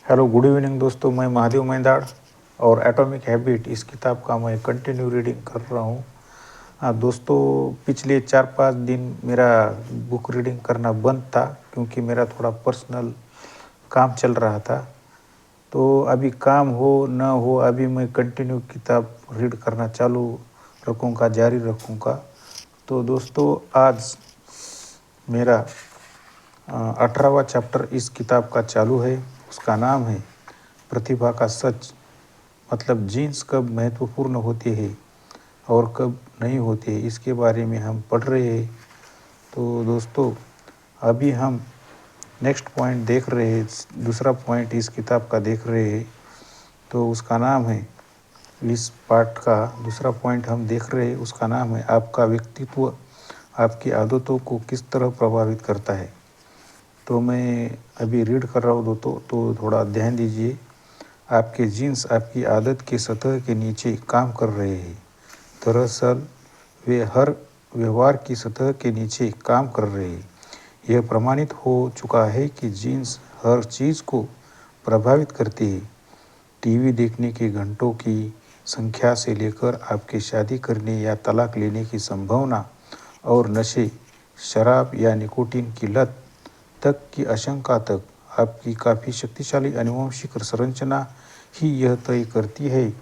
Hello good evening दोस्तों, मैं महादेव मैंदाड़ और एटॉमिक हैबिट इस किताब का मैं कंटिन्यू रीडिंग कर रहा हूँ। हाँ दोस्तों, पिछले 4-5 दिन मेरा बुक रीडिंग करना बंद था क्योंकि मेरा थोड़ा पर्सनल काम चल रहा था। तो अभी काम हो न हो, अभी मैं कंटिन्यू किताब रीड करना चालू रखूँगा, जारी रखूँगा। तो दोस्तों, आज मेरा 18वां चैप्टर इस किताब का चालू है। उसका नाम है प्रतिभा का सच, मतलब जीन्स कब महत्वपूर्ण होते हैं और कब नहीं होते, इसके बारे में हम पढ़ रहे हैं। तो दोस्तों, अभी हम नेक्स्ट पॉइंट देख रहे हैं, दूसरा पॉइंट इस किताब का देख रहे हैं। तो उसका नाम है, इस पार्ट का दूसरा पॉइंट हम देख रहे हैं, उसका नाम है आपका व्यक्तित्व आपकी आदतों को किस तरह प्रभावित करता है। तो मैं अभी रीड कर रहा हूँ दोस्तों, तो थोड़ा ध्यान दीजिए। आपके जीन्स आपकी आदत के सतह के नीचे काम कर रहे हैं। दरअसल वे हर व्यवहार की सतह के नीचे काम कर रहे हैं। यह प्रमाणित हो चुका है कि जीन्स हर चीज़ को प्रभावित करती है। टीवी देखने के घंटों की संख्या से लेकर आपके शादी करने या तलाक लेने की संभावना और नशे, शराब या निकोटीन की लत तक की आशंका तक, आपकी काफ़ी शक्तिशाली आनुवंशिक संरचना ही यह तय करती है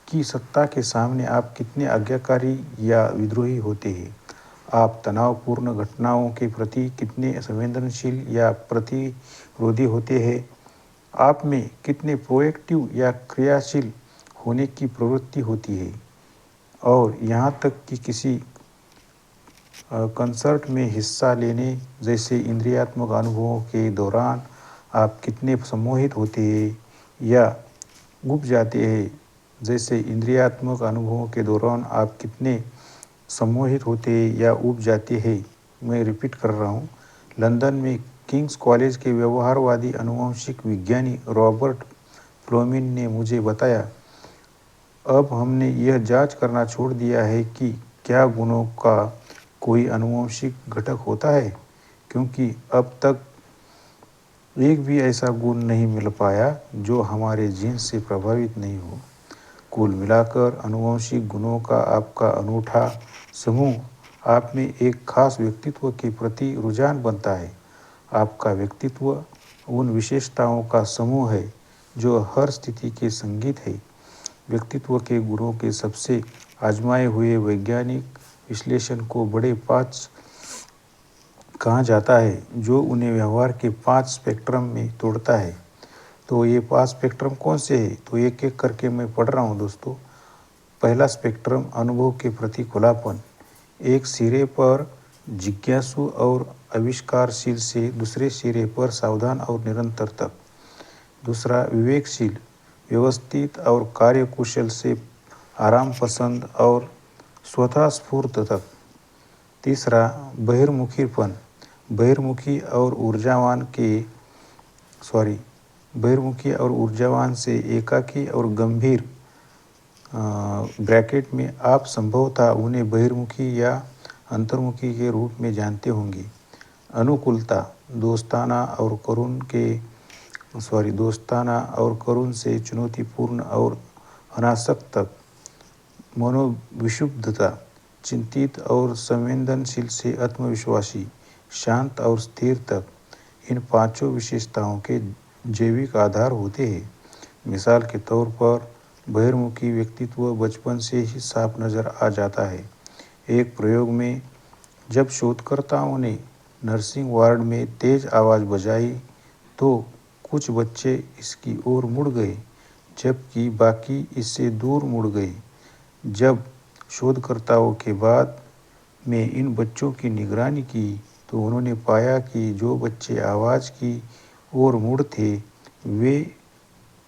कि सत्ता के सामने आप कितने आज्ञाकारी या विद्रोही होते हैं। आप तनावपूर्ण घटनाओं के प्रति कितने संवेदनशील या प्रतिरोधी होते हैं। आप में कितने प्रोएक्टिव या क्रियाशील होने की प्रवृत्ति होती है। और यहाँ तक कि किसी कंसर्ट में हिस्सा लेने जैसे इंद्रियात्मक अनुभवों के दौरान आप कितने सम्मोहित होते हैं या ऊब जाते हैं। जैसे इंद्रियात्मक अनुभवों के दौरान आप कितने सम्मोहित होते हैं या ऊब जाते हैं। मैं रिपीट कर रहा हूँ। लंदन में किंग्स कॉलेज के व्यवहारवादी आनुवंशिक विज्ञानी रॉबर्ट फ्लोमिन ने मुझे बताया, अब हमने यह जांच करना छोड़ दिया है कि क्या गुणों का कोई आनुवंशिक घटक होता है, क्योंकि अब तक एक भी ऐसा गुण नहीं मिल पाया जो हमारे जीन्स से प्रभावित नहीं हो। कुल मिलाकर आनुवंशिक गुणों का आपका अनूठा समूह आप में एक खास व्यक्तित्व के प्रति रुझान बनता है। आपका व्यक्तित्व उन विशेषताओं का समूह है जो हर स्थिति के संगीत है। व्यक्तित्व के गुणों के सबसे आजमाए हुए वैज्ञानिक विश्लेषण को बड़े 5 कहा जाता है, जो उन्हें व्यवहार के 5 स्पेक्ट्रम में तोड़ता है। तो ये 5 स्पेक्ट्रम कौन से हैं? तो एक एक करके मैं पढ़ रहा हूँ दोस्तों। पहला स्पेक्ट्रम अनुभव के प्रति खुलापन, एक सिरे पर जिज्ञासु और आविष्कारशील से दूसरे सिरे पर सावधान और निरंतर तक। दूसरा विवेकशील, व्यवस्थित और कार्यकुशल से आराम पसंद और स्वतः स्फूर्त तक। तीसरा बहिर्मुखीपन, बहिर्मुखी और ऊर्जावान से एकाकी और गंभीर, ब्रैकेट में आप संभवतः उन्हें बहिर्मुखी या अंतर्मुखी के रूप में जानते होंगे। अनुकूलता, दोस्ताना और करुण से चुनौतीपूर्ण और अनासक्त तक। मनोविशुद्धता, चिंतित और संवेदनशील से आत्मविश्वासी, शांत और स्थिर तक। इन 5 विशेषताओं के जैविक आधार होते हैं। मिसाल के तौर पर बहिर्मुखी व्यक्तित्व बचपन से ही साफ नजर आ जाता है। एक प्रयोग में जब शोधकर्ताओं ने नर्सिंग वार्ड में तेज आवाज़ बजाई तो कुछ बच्चे इसकी ओर मुड़ गए जबकि बाकी इससे दूर मुड़ गए। जब शोधकर्ताओं के बाद में इन बच्चों की निगरानी की तो उन्होंने पाया कि जो बच्चे आवाज़ की ओर मुड़ थे वे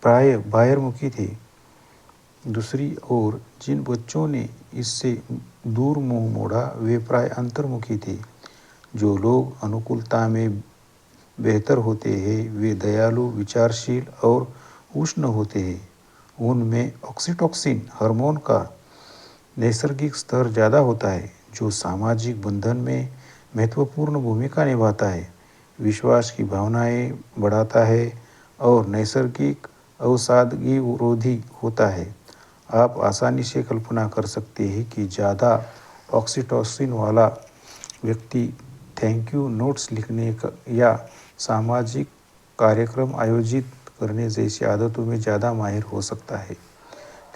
प्राय बाहिर्मुखी थे। दूसरी ओर जिन बच्चों ने इससे दूर मुंह मोड़ा वे प्राय अंतर्मुखी थे। जो लोग अनुकूलता में बेहतर होते हैं वे दयालु, विचारशील और उष्ण होते हैं। उनमें ऑक्सीटोसिन हार्मोन का नैसर्गिक स्तर ज़्यादा होता है, जो सामाजिक बंधन में महत्वपूर्ण भूमिका निभाता है, विश्वास की भावनाएं बढ़ाता है और नैसर्गिक अवसादगी विरोधी होता है। आप आसानी से कल्पना कर सकते हैं कि ज़्यादा ऑक्सीटोसिन वाला व्यक्ति थैंक यू नोट्स लिखने या सामाजिक कार्यक्रम आयोजित करने जैसी आदतों में ज़्यादा माहिर हो सकता है।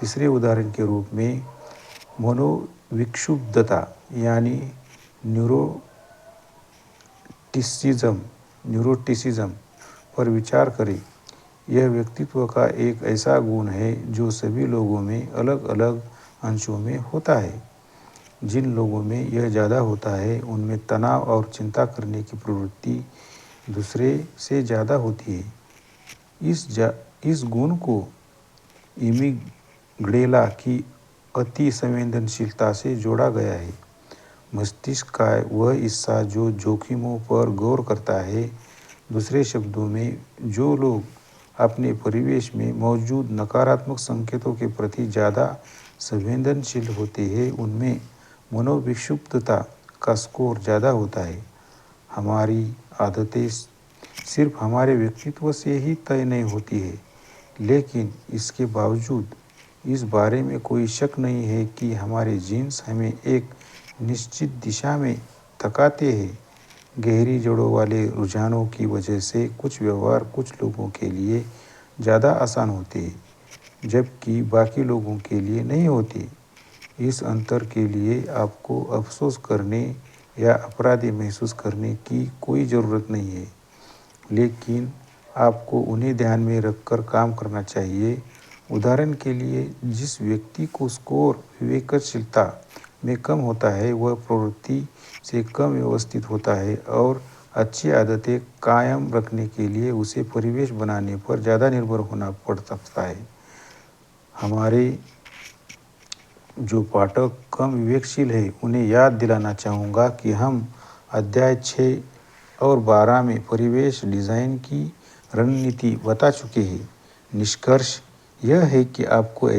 तीसरे उदाहरण के रूप में मनोविक्षुब्धता यानी न्यूरोटिसिज्म पर विचार करें। यह व्यक्तित्व का एक ऐसा गुण है जो सभी लोगों में अलग अलग अंशों में होता है। जिन लोगों में यह ज़्यादा होता है उनमें तनाव और चिंता करने की प्रवृत्ति दूसरे से ज़्यादा होती है। इस गुण को इमिग्डेला की अति संवेदनशीलता से जोड़ा गया है। मस्तिष्क का वह हिस्सा जो जोखिमों पर गौर करता है। दूसरे शब्दों में, जो लोग अपने परिवेश में मौजूद नकारात्मक संकेतों के प्रति ज़्यादा संवेदनशील होते हैं उनमें मनोविक्षुब्धता का स्कोर ज़्यादा होता है। हमारी आदतें सिर्फ हमारे व्यक्तित्व से ही तय नहीं होती है, लेकिन इसके बावजूद इस बारे में कोई शक नहीं है कि हमारे जीन्स हमें एक निश्चित दिशा में धकेलते हैं। गहरी जड़ों वाले रुझानों की वजह से कुछ व्यवहार कुछ लोगों के लिए ज़्यादा आसान होते हैं, जबकि बाकी लोगों के लिए नहीं होते। इस अंतर के लिए आपको अफसोस करने या अपराधी महसूस करने की कोई ज़रूरत नहीं है, लेकिन आपको उन्हें ध्यान में रखकर काम करना चाहिए। उदाहरण के लिए, जिस व्यक्ति को स्कोर विवेकशीलता में कम होता है वह प्रवृत्ति से कम व्यवस्थित होता है और अच्छी आदतें कायम रखने के लिए उसे परिवेश बनाने पर ज़्यादा निर्भर होना पड़ सकता है। हमारे जो पाठक कम विवेकशील है उन्हें याद दिलाना चाहूँगा कि हम अध्याय 6 और 12 में परिवेश डिज़ाइन की रणनीति बता चुके हैं। निष्कर्ष यह है कि आपको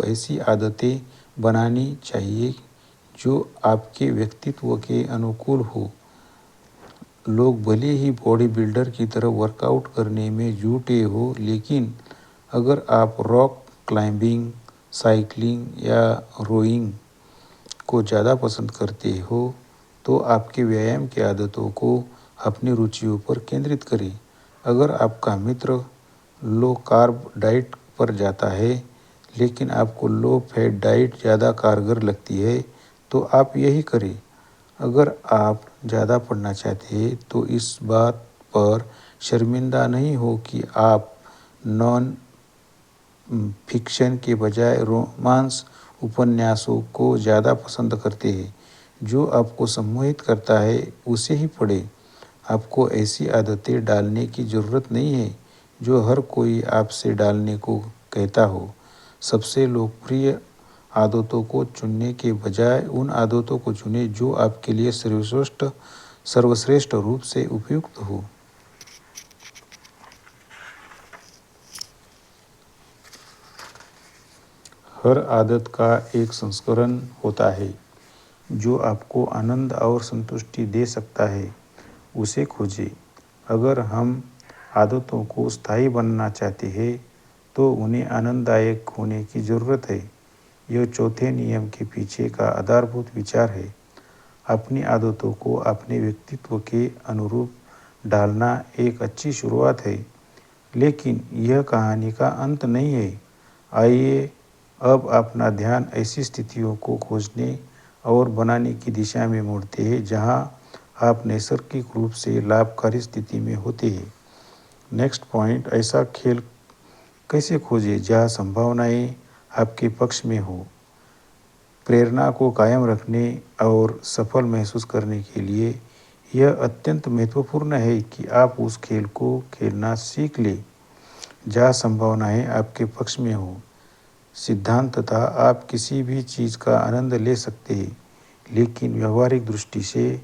ऐसी आदतें बनानी चाहिए जो आपके व्यक्तित्व के अनुकूल हो। लोग भले ही बॉडी बिल्डर की तरह वर्कआउट करने में जुटे हो, लेकिन अगर आप रॉक क्लाइंबिंग, साइकिलिंग या रोइंग को ज़्यादा पसंद करते हो तो आपके व्यायाम की आदतों को अपनी रुचियों पर केंद्रित करें। अगर आपका मित्र लो कार्ब डाइट पर जाता है लेकिन आपको लो फैट डाइट ज़्यादा कारगर लगती है तो आप यही करें। अगर आप ज़्यादा पढ़ना चाहते हैं तो इस बात पर शर्मिंदा नहीं हो कि आप नॉन फिक्शन के बजाय रोमांस उपन्यासों को ज़्यादा पसंद करते हैं। जो आपको सम्मोहित करता है उसे ही पढ़ें। आपको ऐसी आदतें डालने की ज़रूरत नहीं है जो हर कोई आपसे डालने को कहता हो। सबसे लोकप्रिय आदतों को चुनने के बजाय उन आदतों को चुनें जो आपके लिए सर्वश्रेष्ठ रूप से उपयुक्त हो। हर आदत का एक संस्करण होता है जो आपको आनंद और संतुष्टि दे सकता है, उसे खोजें। अगर हम आदतों को स्थायी बनाना चाहते हैं तो उन्हें आनंददायक होने की ज़रूरत है। यह चौथे नियम के पीछे का आधारभूत विचार है। अपनी आदतों को अपने व्यक्तित्व के अनुरूप ढालना एक अच्छी शुरुआत है, लेकिन यह कहानी का अंत नहीं है। आइए अब अपना ध्यान ऐसी स्थितियों को खोजने और बनाने की दिशा में मोड़ते हैं जहां आप नैसर्गिक रूप से लाभकारी स्थिति में होते हैं। नेक्स्ट पॉइंट, ऐसा खेल कैसे खोजें जहां संभावनाएं आपके पक्ष में हो। प्रेरणा को कायम रखने और सफल महसूस करने के लिए यह अत्यंत महत्वपूर्ण है कि आप उस खेल को खेलना सीख लें जहाँ संभावनाएं आपके पक्ष में हो। सिद्धांततः आप किसी भी चीज़ का आनंद ले सकते हैं, लेकिन व्यावहारिक दृष्टि से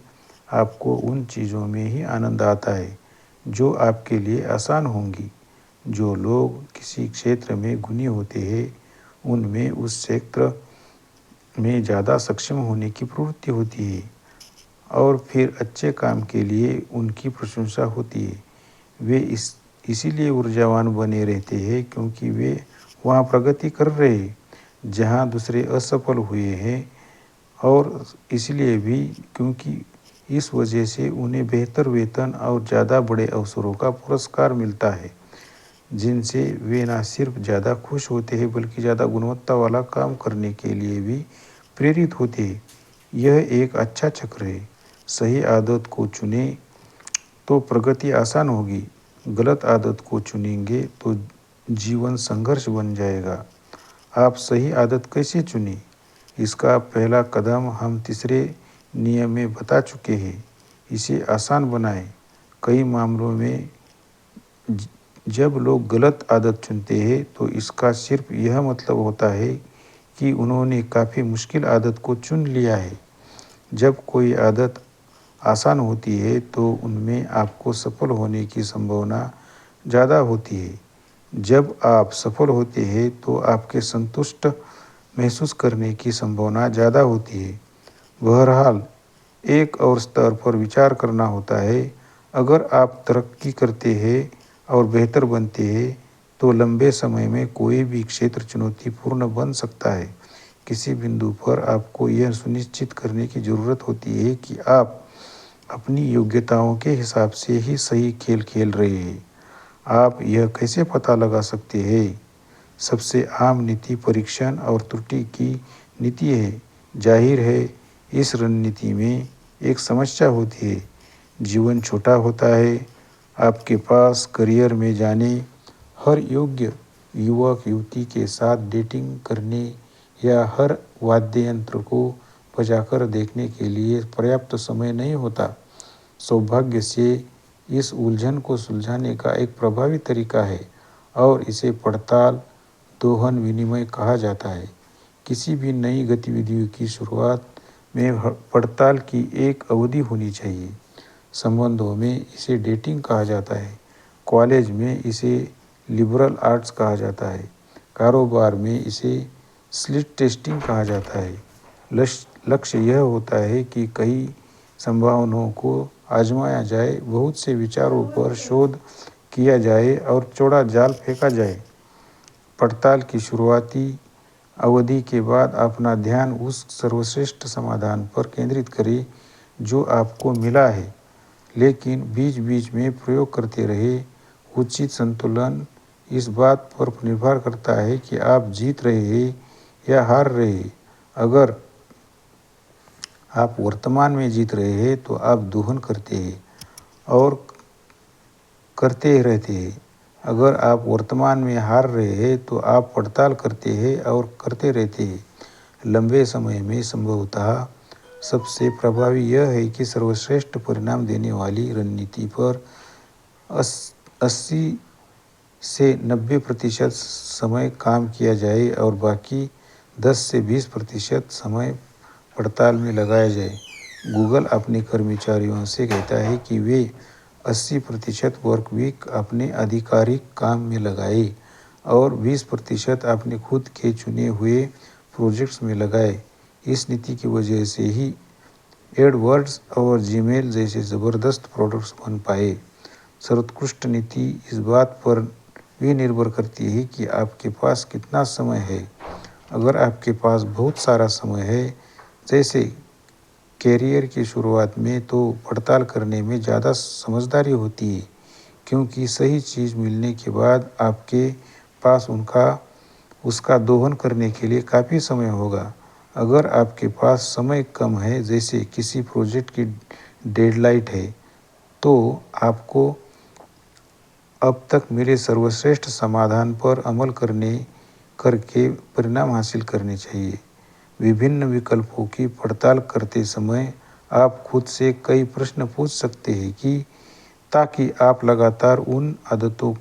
आपको उन चीज़ों में ही आनंद आता है जो आपके लिए आसान होंगी। जो लोग किसी क्षेत्र में गुणी होते हैं उनमें उस क्षेत्र में ज़्यादा सक्षम होने की प्रवृत्ति होती है। और फिर अच्छे काम के लिए उनकी प्रशंसा होती है। वे इसीलिए ऊर्जावान बने रहते हैं क्योंकि वे वहाँ प्रगति कर रहे हैं जहाँ दूसरे असफल हुए हैं, और इसलिए भी क्योंकि इस वजह से उन्हें बेहतर वेतन और ज़्यादा बड़े अवसरों का पुरस्कार मिलता है, जिनसे वे न सिर्फ ज़्यादा खुश होते हैं बल्कि ज़्यादा गुणवत्ता वाला काम करने के लिए भी प्रेरित होते हैं। यह एक अच्छा चक्र है। सही आदत को चुनें तो प्रगति आसान होगी, गलत आदत को चुनेंगे तो जीवन संघर्ष बन जाएगा। आप सही आदत कैसे चुनें? इसका पहला कदम हम तीसरे नियम में बता चुके हैं। इसे आसान बनाएं। कई मामलों में जब लोग गलत आदत चुनते हैं तो इसका सिर्फ यह मतलब होता है कि उन्होंने काफ़ी मुश्किल आदत को चुन लिया है। जब कोई आदत आसान होती है तो उनमें आपको सफल होने की संभावना ज़्यादा होती है। जब आप सफल होते हैं तो आपके संतुष्ट महसूस करने की संभावना ज़्यादा होती है। बहरहाल, एक और स्तर पर विचार करना होता है। अगर आप तरक्की करते हैं और बेहतर बनते हैं तो लंबे समय में कोई भी क्षेत्र चुनौतीपूर्ण बन सकता है। किसी बिंदु पर आपको यह सुनिश्चित करने की ज़रूरत होती है कि आप अपनी योग्यताओं के हिसाब से ही सही खेल खेल रहे हैं। आप यह कैसे पता लगा सकते हैं? सबसे आम नीति परीक्षण और त्रुटि की नीति है। जाहिर है, इस रणनीति में एक समस्या होती है। जीवन छोटा होता है। आपके पास करियर में जाने, हर योग्य युवक युवती के साथ डेटिंग करने या हर वाद्य यंत्र को बजाकर देखने के लिए पर्याप्त समय नहीं होता। सौभाग्य से इस उलझन को सुलझाने का एक प्रभावी तरीका है और इसे पड़ताल दोहन विनिमय कहा जाता है। किसी भी नई गतिविधि की शुरुआत में पड़ताल की एक अवधि होनी चाहिए। संबंधों में इसे डेटिंग कहा जाता है। कॉलेज में इसे लिबरल आर्ट्स कहा जाता है। कारोबार में इसे स्लिट टेस्टिंग कहा जाता है। लक्ष्य यह होता है कि कई संभावनाओं को आजमाया जाए, बहुत से विचारों पर शोध किया जाए और चौड़ा जाल फेंका जाए। पड़ताल की शुरुआती अवधि के बाद अपना ध्यान उस सर्वश्रेष्ठ समाधान पर केंद्रित करें जो आपको मिला है, लेकिन बीच बीच में प्रयोग करते रहे। उचित संतुलन इस बात पर निर्भर करता है कि आप जीत रहे हैं या हार रहे हैं। अगर आप वर्तमान में जीत रहे हैं तो आप दोहन करते हैं और करते रहते हैं। अगर आप वर्तमान में हार रहे हैं तो आप पड़ताल करते हैं और करते रहते हैं। लंबे समय में संभवतः सबसे प्रभावी यह है कि सर्वश्रेष्ठ परिणाम देने वाली रणनीति पर 80 से 90% समय काम किया जाए और बाकी 10 से 20% समय पड़ताल में लगाया जाए। गूगल अपने कर्मचारियों से कहता है कि वे 80% वर्क वीक अपने आधिकारिक काम में लगाए और 20% अपने खुद के चुने हुए प्रोजेक्ट्स में लगाए। इस नीति की वजह से ही एडवर्ड्स और जीमेल जैसे ज़बरदस्त प्रोडक्ट्स बन पाए। सर्वोत्कृष्ट नीति इस बात पर भी निर्भर करती है कि आपके पास कितना समय है। अगर आपके पास बहुत सारा समय है, जैसे कैरियर की शुरुआत में, तो पड़ताल करने में ज़्यादा समझदारी होती है क्योंकि सही चीज़ मिलने के बाद आपके पास उसका दोहन करने के लिए काफ़ी समय होगा। अगर आपके पास समय कम है, जैसे किसी प्रोजेक्ट की डेडलाइन है, तो आपको अब तक मिले सर्वश्रेष्ठ समाधान पर अमल करके परिणाम हासिल करने चाहिए। विभिन्न विकल्पों की पड़ताल करते समय आप खुद से कई प्रश्न पूछ सकते हैं ताकि आप लगातार उन आदतों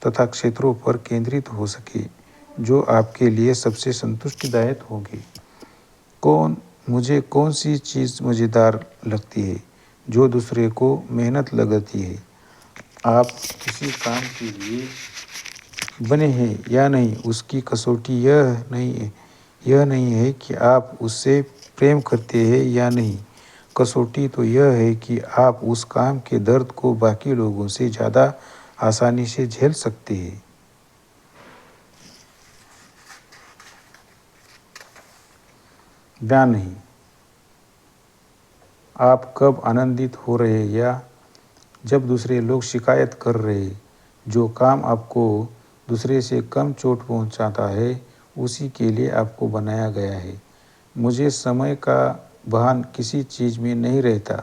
तथा क्षेत्रों पर केंद्रित हो सके जो आपके लिए सबसे संतुष्टिदायक होंगे। मुझे कौन सी चीज़ मज़ेदार लगती है जो दूसरे को मेहनत लगती है? आप किसी काम के लिए बने हैं या नहीं, उसकी कसौटी यह नहीं है कि आप उससे प्रेम करते हैं या नहीं, कसौटी तो यह है कि आप उस काम के दर्द को बाकी लोगों से ज़्यादा आसानी से झेल सकते हैं। या नहीं, आप कब आनंदित हो रहे या जब दूसरे लोग शिकायत कर रहे। जो काम आपको दूसरे से कम चोट पहुंचाता है उसी के लिए आपको बनाया गया है। मुझे समय का भान किसी चीज़ में नहीं रहता।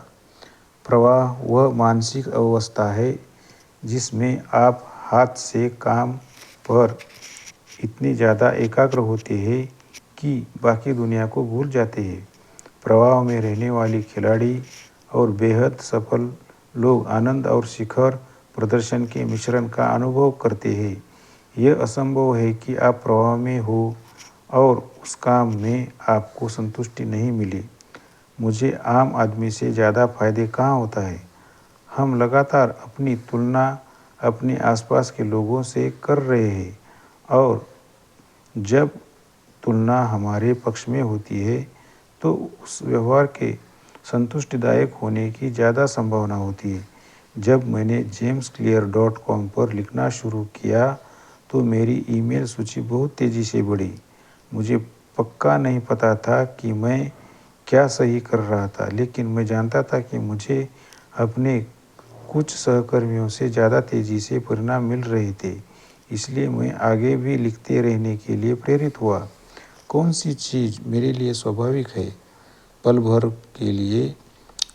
प्रवाह वह मानसिक अवस्था है जिसमें आप हाथ से काम पर इतने ज़्यादा एकाग्र होते हैं कि बाकी दुनिया को भूल जाते हैं। प्रवाह में रहने वाले खिलाड़ी और बेहद सफल लोग आनंद और शिखर प्रदर्शन के मिश्रण का अनुभव करते हैं। यह असंभव है कि आप प्रवाह में हो और उस काम में आपको संतुष्टि नहीं मिले। मुझे आम आदमी से ज़्यादा फायदे कहाँ होता है। हम लगातार अपनी तुलना अपने आसपास के लोगों से कर रहे हैं और जब तुलना हमारे पक्ष में होती है तो उस व्यवहार के संतुष्टिदायक होने की ज़्यादा संभावना होती है। जब मैंने jamesclear.com पर लिखना शुरू किया तो मेरी ईमेल सूची बहुत तेज़ी से बढ़ी। मुझे पक्का नहीं पता था कि मैं क्या सही कर रहा था, लेकिन मैं जानता था कि मुझे अपने कुछ सहकर्मियों से ज़्यादा तेज़ी से परिणाम मिल रहे थे। इसलिए मैं आगे भी लिखते रहने के लिए प्रेरित हुआ। कौन सी चीज़ मेरे लिए स्वाभाविक है? पल भर के लिए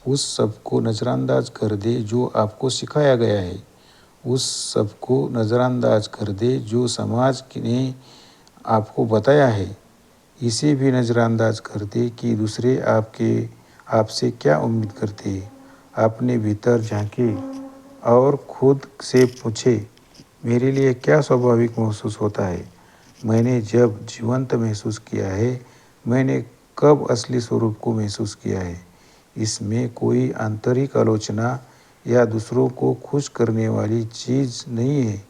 उस सब को नज़रअंदाज कर दे जो आपको सिखाया गया है। उस सब को नज़रअंदाज कर दे जो समाज ने आपको बताया है। इसे भी नज़रअंदाज कर दे कि दूसरे आपसे क्या उम्मीद करते हैं। अपने भीतर झांकें और खुद से पूछें, मेरे लिए क्या स्वाभाविक महसूस होता है? मैंने जब जीवंत महसूस किया है, मैंने कब असली स्वरूप को महसूस किया है? इसमें कोई आंतरिक आलोचना या दूसरों को खुश करने वाली चीज़ नहीं है।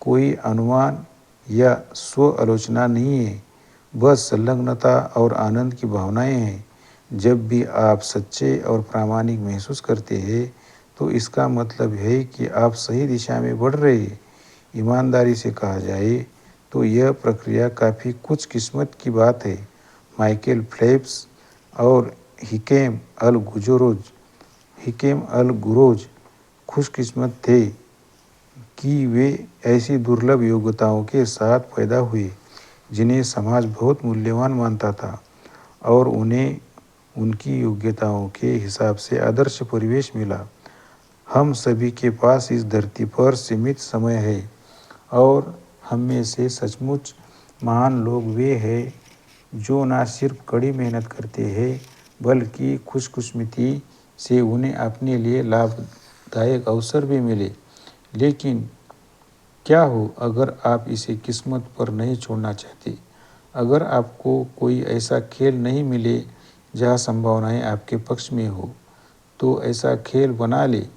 कोई अनुमान या स्व आलोचना नहीं है। बस संलग्नता और आनंद की भावनाएं हैं। जब भी आप सच्चे और प्रामाणिक महसूस करते हैं तो इसका मतलब है कि आप सही दिशा में बढ़ रहे हैं। ईमानदारी से कहा जाए तो यह प्रक्रिया काफ़ी कुछ किस्मत की बात है। माइकल फेल्प्स और हिकेम अल गुरोज खुशकिस्मत थे कि वे ऐसी दुर्लभ योग्यताओं के साथ पैदा हुए जिन्हें समाज बहुत मूल्यवान मानता था और उन्हें उनकी योग्यताओं के हिसाब से आदर्श परिवेश मिला। हम सभी के पास इस धरती पर सीमित समय है और हम में से सचमुच महान लोग वे हैं जो न सिर्फ कड़ी मेहनत करते हैं बल्कि खुशकिस्मती से उन्हें अपने लिए लाभदायक अवसर भी मिले। लेकिन क्या हो अगर आप इसे किस्मत पर नहीं छोड़ना चाहते? अगर आपको कोई ऐसा खेल नहीं मिले जहाँ संभावनाएं आपके पक्ष में हो, तो ऐसा खेल बना ले।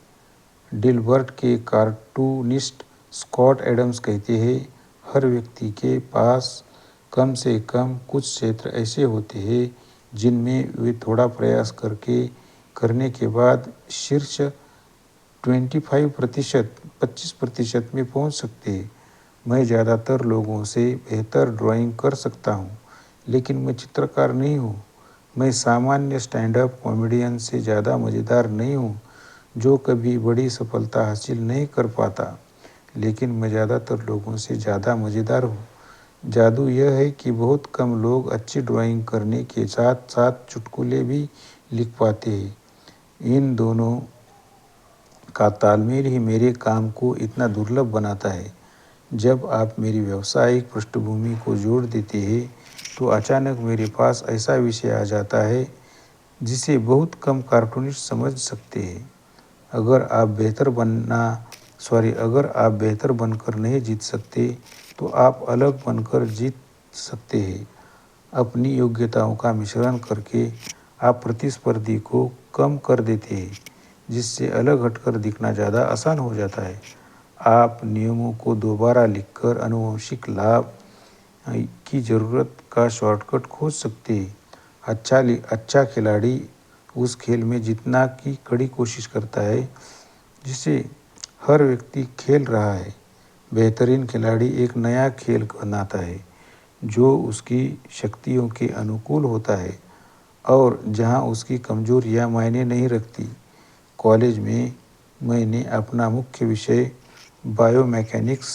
डिलबर्ट के कार्टूनिस्ट स्कॉट एडम्स कहते हैं, हर व्यक्ति के पास कम से कम कुछ क्षेत्र ऐसे होते हैं जिनमें वे थोड़ा प्रयास करने के बाद शीर्ष 25% में पहुंच सकते हैं। मैं ज़्यादातर लोगों से बेहतर ड्राइंग कर सकता हूं, लेकिन मैं चित्रकार नहीं हूं। मैं सामान्य स्टैंड अप कॉमेडियन से ज़्यादा मज़ेदार नहीं हूं जो कभी बड़ी सफलता हासिल नहीं कर पाता, लेकिन मैं ज़्यादातर लोगों से ज़्यादा मज़ेदार हूँ। जादू यह है कि बहुत कम लोग अच्छी ड्राइंग करने के साथ साथ चुटकुले भी लिख पाते हैं। इन दोनों का तालमेल ही मेरे काम को इतना दुर्लभ बनाता है। जब आप मेरी व्यावसायिक पृष्ठभूमि को जोड़ देते हैं तो अचानक मेरे पास ऐसा विषय आ जाता है जिसे बहुत कम कार्टूनिस्ट समझ सकते हैं। अगर आप बेहतर बनकर नहीं जीत सकते तो आप अलग बनकर जीत सकते हैं। अपनी योग्यताओं का मिश्रण करके आप प्रतिस्पर्धी को कम कर देते हैं, जिससे अलग हटकर दिखना ज़्यादा आसान हो जाता है। आप नियमों को दोबारा लिखकर आनुवंशिक लाभ की ज़रूरत का शॉर्टकट खोज सकते हैं। अच्छा खिलाड़ी उस खेल में जीतना की कड़ी कोशिश करता है जिसे हर व्यक्ति खेल रहा है। बेहतरीन खिलाड़ी एक नया खेल बनाता है जो उसकी शक्तियों के अनुकूल होता है और जहां उसकी कमजोरियां मायने नहीं रखती। कॉलेज में मैंने अपना मुख्य विषय बायोमैकेनिक्स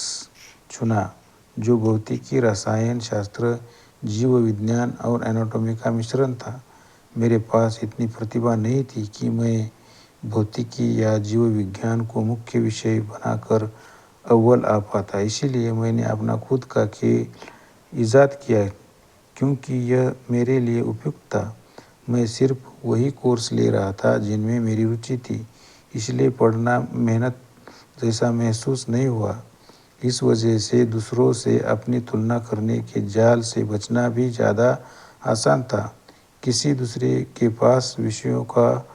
चुना, जो भौतिकी, रसायन शास्त्र, जीव विज्ञान और एनाटॉमी का मिश्रण था। मेरे पास इतनी प्रतिभा नहीं थी कि मैं भौतिकी या जीव विज्ञान को मुख्य विषय बनाकर अव्वल आ पाता। इसीलिए मैंने अपना खुद का खेल ईजाद किया क्योंकि यह मेरे लिए उपयुक्त था। मैं सिर्फ वही कोर्स ले रहा था जिनमें मेरी रुचि थी, इसलिए पढ़ना मेहनत जैसा महसूस नहीं हुआ। इस वजह से दूसरों से अपनी तुलना करने के जाल से बचना भी ज़्यादा आसान था। किसी दूसरे के पास विषयों का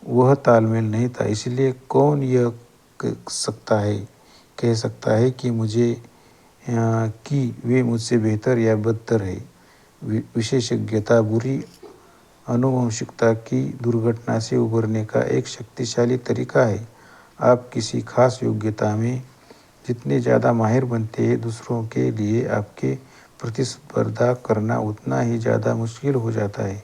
वह तालमेल नहीं था, इसलिए कौन यह कह सकता है कि वे मुझसे बेहतर या बदतर है। विशेषज्ञता बुरी आनुवंशिकता की दुर्घटना से उबरने का एक शक्तिशाली तरीका है। आप किसी खास योग्यता में जितने ज़्यादा माहिर बनते हैं, दूसरों के लिए आपके प्रतिस्पर्धा करना उतना ही ज़्यादा मुश्किल हो जाता है।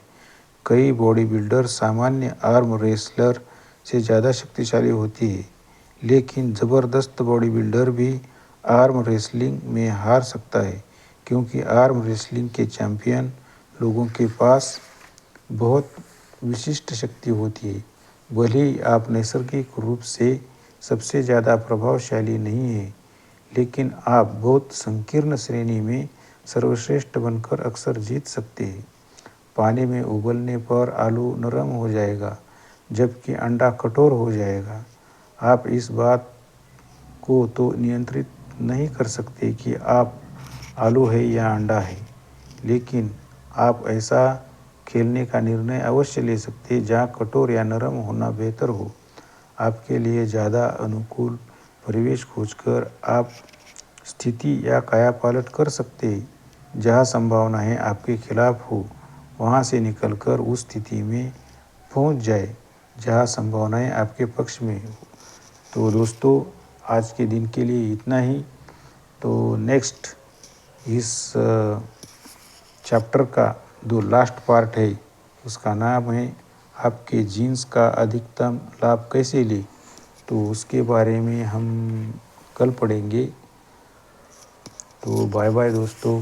कई बॉडी बिल्डर सामान्य आर्म रेसलर से ज़्यादा शक्तिशाली होती है, लेकिन ज़बरदस्त बॉडी बिल्डर भी आर्म रेसलिंग में हार सकता है क्योंकि आर्म रेसलिंग के चैंपियन लोगों के पास बहुत विशिष्ट शक्ति होती है। भले ही आप नैसर्गिक रूप से सबसे ज़्यादा प्रभावशाली नहीं हैं, लेकिन आप बहुत संकीर्ण श्रेणी में सर्वश्रेष्ठ बनकर अक्सर जीत सकते हैं। पानी में उबलने पर आलू नरम हो जाएगा, जबकि अंडा कठोर हो जाएगा। आप इस बात को तो नियंत्रित नहीं कर सकते कि आप आलू है या अंडा है, लेकिन आप ऐसा खेलने का निर्णय अवश्य ले सकते हैं जहाँ कठोर या नरम होना बेहतर हो। आपके लिए ज़्यादा अनुकूल परिवेश खोजकर आप स्थिति या कायापालट कर सकते हैं। जहाँ संभावनाएं आपके खिलाफ हो, वहाँ से निकलकर उस स्थिति में पहुँच जाए जहाँ संभावनाएं आपके पक्ष में हो। तो दोस्तों, आज के दिन के लिए इतना ही। तो नेक्स्ट इस चैप्टर का जो लास्ट पार्ट है, उसका नाम है आपके जीन्स का अधिकतम लाभ कैसे लें। तो उसके बारे में हम कल पढ़ेंगे। तो बाय बाय दोस्तों।